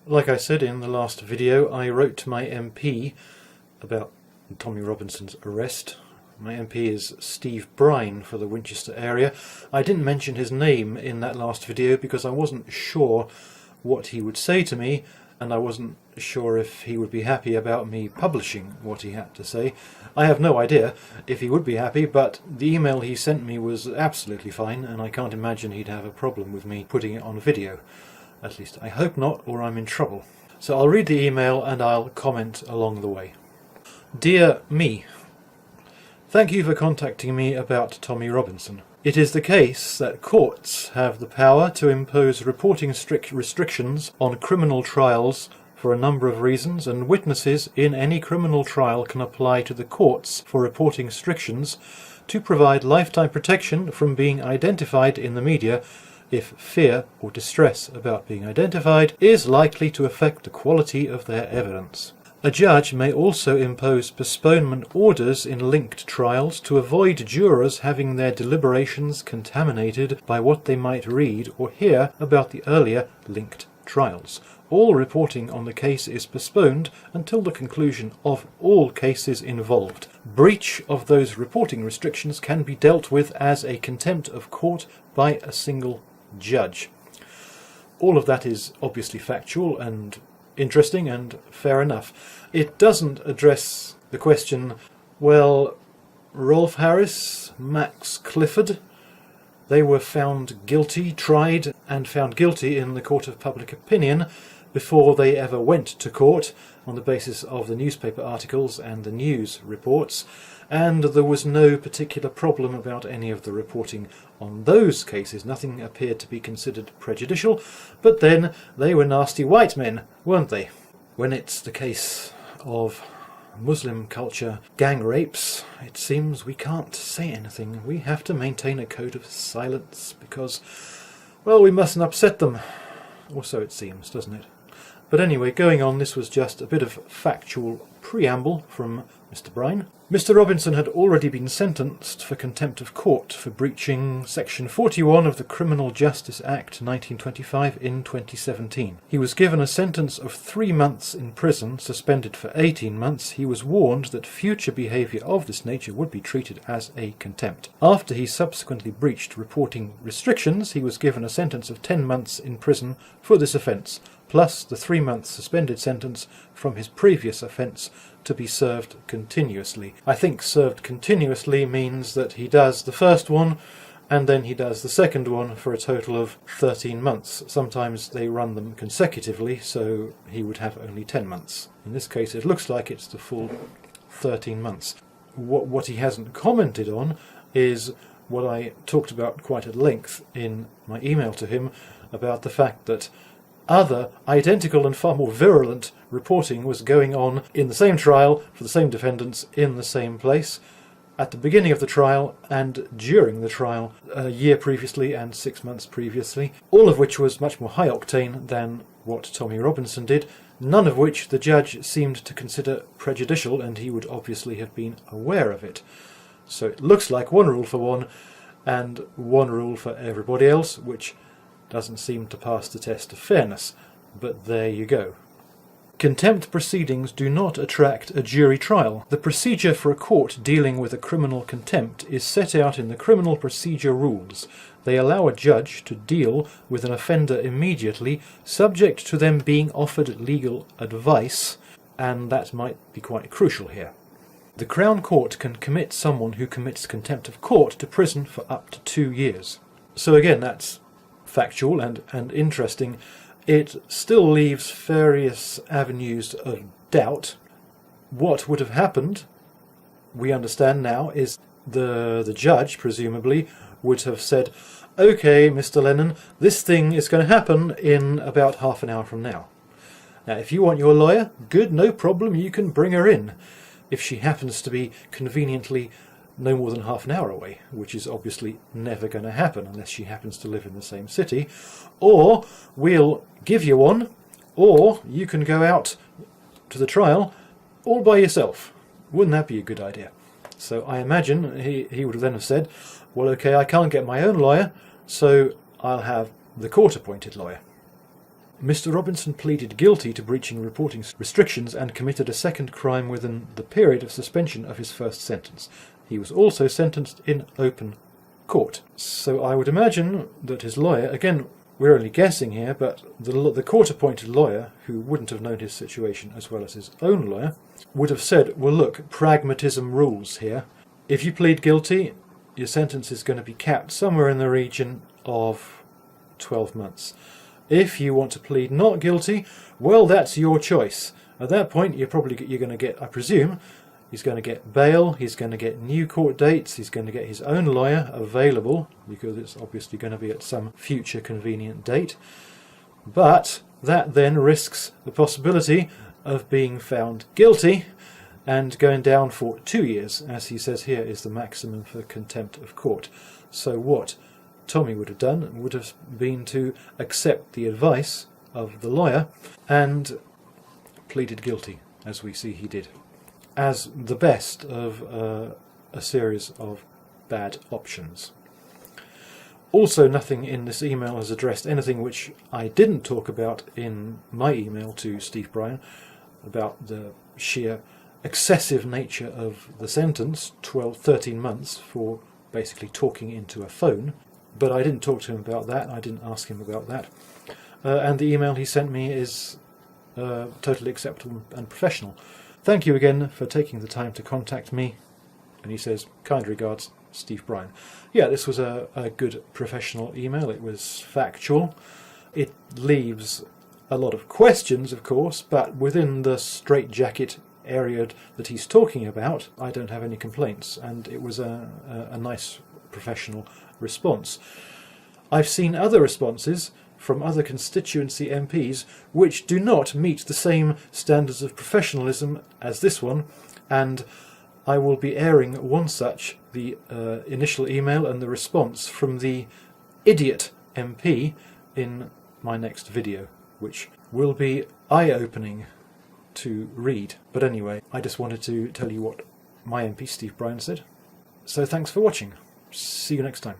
Like I said in the last video, I wrote to my MP about Tommy Robinson's arrest. My MP is Steve Brine for the Winchester area. I didn't mention his name in that last video because I wasn't sure what he would say to me, and I wasn't sure if he would be happy about me publishing what he had to say. I have no idea if he would be happy, but the email he sent me was absolutely fine, and I can't imagine he'd have a problem with me putting it on video. At least I hope not, or I'm in trouble. So I'll read the email and I'll comment along the way. Dear me, thank you for contacting me about Tommy Robinson. It is the case that courts have the power to impose reporting strict restrictions on criminal trials for a number of reasons, and witnesses in any criminal trial can apply to the courts for reporting restrictions to provide lifetime protection from being identified in the media if fear or distress about being identified is likely to affect the quality of their evidence. A judge may also impose postponement orders in linked trials to avoid jurors having their deliberations contaminated by what they might read or hear about the earlier linked trials. All reporting on the case is postponed until the conclusion of all cases involved. Breach of those reporting restrictions can be dealt with as a contempt of court by a single judge. All of that is obviously factual and interesting and fair enough. It doesn't address the question, well, Rolf Harris, Max Clifford, they were found guilty, tried and found guilty in the court of public opinion before they ever went to court on the basis of the newspaper articles and the news reports, and there was no particular problem about any of the reporting on those cases. Nothing appeared to be considered prejudicial, but then they were nasty white men, weren't they? When it's the case of Muslim culture gang rapes, it seems we can't say anything. We have to maintain a code of silence because, well, we mustn't upset them. Or so it seems, doesn't it? But anyway, going on, this was just a bit of factual preamble from Mr. Brine. Mr. Robinson had already been sentenced for contempt of court for breaching Section 41 of the Criminal Justice Act 1925 in 2017. He was given a sentence of 3 months in prison, suspended for 18 months. He was warned that future behaviour of this nature would be treated as a contempt. After he subsequently breached reporting restrictions, he was given a sentence of 10 months in prison for this offence, plus the 3-month suspended sentence from his previous offence to be served continuously. I think served continuously means that he does the first one and then he does the second one for a total of 13 months. Sometimes they run them consecutively, so he would have only 10 months. In this case it looks like it's the full 13 months. What he hasn't commented on is what I talked about quite at length in my email to him about the fact that other identical and far more virulent reporting was going on in the same trial for the same defendants in the same place at the beginning of the trial and during the trial a year previously and 6 months previously, all of which was much more high octane than what Tommy Robinson did, none of which the judge seemed to consider prejudicial, and he would obviously have been aware of it. So it looks like one rule for one and one rule for everybody else, which doesn't seem to pass the test of fairness, but there you go. Contempt proceedings do not attract a jury trial. The procedure for a court dealing with a criminal contempt is set out in the criminal procedure rules. They allow a judge to deal with an offender immediately, subject to them being offered legal advice, and that might be quite crucial here. The Crown Court can commit someone who commits contempt of court to prison for up to 2 years. So again, that's factual and interesting. It still leaves various avenues of doubt. What would have happened, we understand now, is the judge, presumably, would have said, okay, Mr. Lennon, this thing is going to happen in about half an hour from now. Now, if you want your lawyer, good, no problem, you can bring her in. If she happens to be conveniently no more than half an hour away, which is obviously never going to happen unless she happens to live in the same city, or we'll give you one, or you can go out to the trial all by yourself. Wouldn't that be a good idea? So I imagine he would then have said, well, okay, I can't get my own lawyer, so I'll have the court-appointed lawyer. Mr. Robinson pleaded guilty to breaching reporting restrictions and committed a second crime within the period of suspension of his first sentence. He was also sentenced in open court. So I would imagine that his lawyer, again, we're only guessing here, but the court-appointed lawyer, who wouldn't have known his situation as well as his own lawyer, would have said, well look, pragmatism rules here. If you plead guilty, your sentence is going to be capped somewhere in the region of 12 months. If you want to plead not guilty, well, that's your choice. At that point, you're going to get, I presume, he's going to get bail, he's going to get new court dates, he's going to get his own lawyer available, because it's obviously going to be at some future convenient date. But that then risks the possibility of being found guilty and going down for 2 years, as he says here is the maximum for contempt of court. So what Tommy would have done would have been to accept the advice of the lawyer and pleaded guilty, as we see he did, as the best of a series of bad options. Also, nothing in this email has addressed anything which I didn't talk about in my email to Steve Bryan about the sheer excessive nature of the sentence, 13 months for basically talking into a phone. But I didn't talk to him about that, I didn't ask him about that. And the email he sent me is totally acceptable and professional. Thank you again for taking the time to contact me. And he says, kind regards, Steve Bryan. Yeah, this was a good professional email. It was factual. It leaves a lot of questions, of course, but within the straitjacket area that he's talking about, I don't have any complaints. And it was a nice professional response. I've seen other responses from other constituency MPs which do not meet the same standards of professionalism as this one, and I will be airing one such, the initial email and the response from the idiot MP, in my next video, which will be eye-opening to read. But anyway, I just wanted to tell you what my MP Steve Bryan said. So thanks for watching. See you next time.